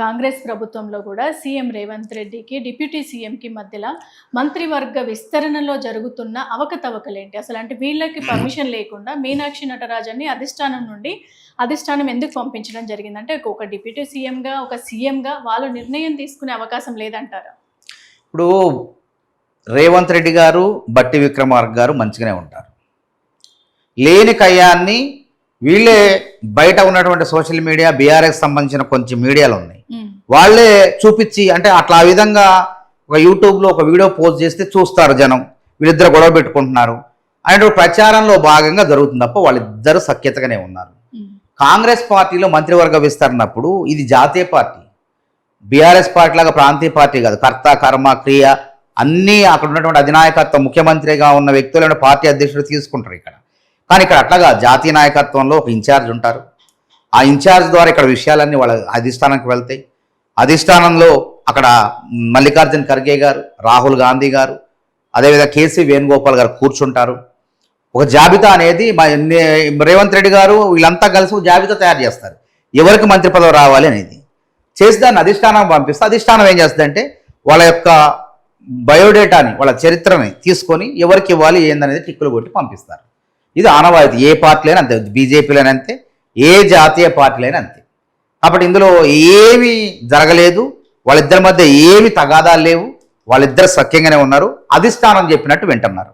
కాంగ్రెస్ ప్రభుత్వంలో కూడా సీఎం రేవంత్ రెడ్డికి డిప్యూటీ సీఎంకి మధ్యలో మంత్రివర్గ విస్తరణలో జరుగుతున్న అవకతవకలేంటి అసలు? అంటే వీళ్ళకి పర్మిషన్ లేకుండా మీనాక్షి నటరాజన్ని అధిష్టానం ఎందుకు పంపించడం జరిగింది? అంటే ఒక డిప్యూటీ సీఎంగా ఒక సీఎంగా వాళ్ళు నిర్ణయం తీసుకునే అవకాశం లేదంటారా? ఇప్పుడు రేవంత్ రెడ్డి గారు బట్టి విక్రమార్క గారు మంచిగానే ఉంటారు. లేని కయ్యాన్ని వీళ్ళే బయట ఉన్నటువంటి సోషల్ మీడియా బీఆర్ఎస్ సంబంధించిన కొంచెం మీడియాలు ఉన్నాయి, వాళ్ళే చూపించి అంటే అట్లా ఆ విధంగా ఒక యూట్యూబ్లో ఒక వీడియో పోస్ట్ చేస్తే చూస్తారు జనం, వీళ్ళిద్దరు గొడవ పెట్టుకుంటున్నారు అనే ప్రచారంలో భాగంగా జరుగుతుంది తప్ప వాళ్ళిద్దరు సఖ్యతగానే ఉన్నారు. కాంగ్రెస్ పార్టీలో మంత్రివర్గ విస్తరణప్పుడు ఇది జాతీయ పార్టీ, బీఆర్ఎస్ పార్టీ లాగా ప్రాంతీయ పార్టీ కాదు. కర్త కర్మ క్రియ అన్నీ అక్కడ ఉన్నటువంటి అధినాయకత్వం, ముఖ్యమంత్రిగా ఉన్న వ్యక్తులను పార్టీ అధ్యక్షుడు తీసుకుంటారు ఇక్కడ. కానీ ఇక్కడ అట్లాగా జాతీయ నాయకత్వంలో ఒక ఇన్ఛార్జ్ ఉంటారు. ఆ ఇన్ఛార్జ్ ద్వారా ఇక్కడ విషయాలన్నీ వాళ్ళ అధిష్టానానికి వెళ్తాయి. అధిష్టానంలో అక్కడ మల్లికార్జున్ ఖర్గే గారు, రాహుల్ గాంధీ గారు, అదేవిధంగా కేసీ వేణుగోపాల్ గారు కూర్చుంటారు. ఒక జాబితా అనేది రేవంత్ రెడ్డి గారు వీళ్ళంతా కలిసి ఒక జాబితా తయారు చేస్తారు, ఎవరికి మంత్రి పదవి రావాలి అనేది చేసి దాన్ని అధిష్టానం పంపిస్తే అధిష్టానం ఏం చేస్తుందంటే వాళ్ళ యొక్క బయోడేటాని, వాళ్ళ చరిత్రని తీసుకొని ఎవరికి ఇవ్వాలి ఏందనేది టిక్కులు కొట్టి పంపిస్తారు. ఇది ఆనవాయితీ, ఏ పార్టీలైనా అంతే, బీజేపీలైనా అంతే, ఏ జాతీయ పార్టీలైనా అంతే. కాబట్టి ఇందులో ఏమీ జరగలేదు, వాళ్ళిద్దరి మధ్య ఏమి తగాదాలు లేవు, వాళ్ళిద్దరు సఖ్యంగానే ఉన్నారు, అధిష్టానం చెప్పినట్టు వింటున్నారు.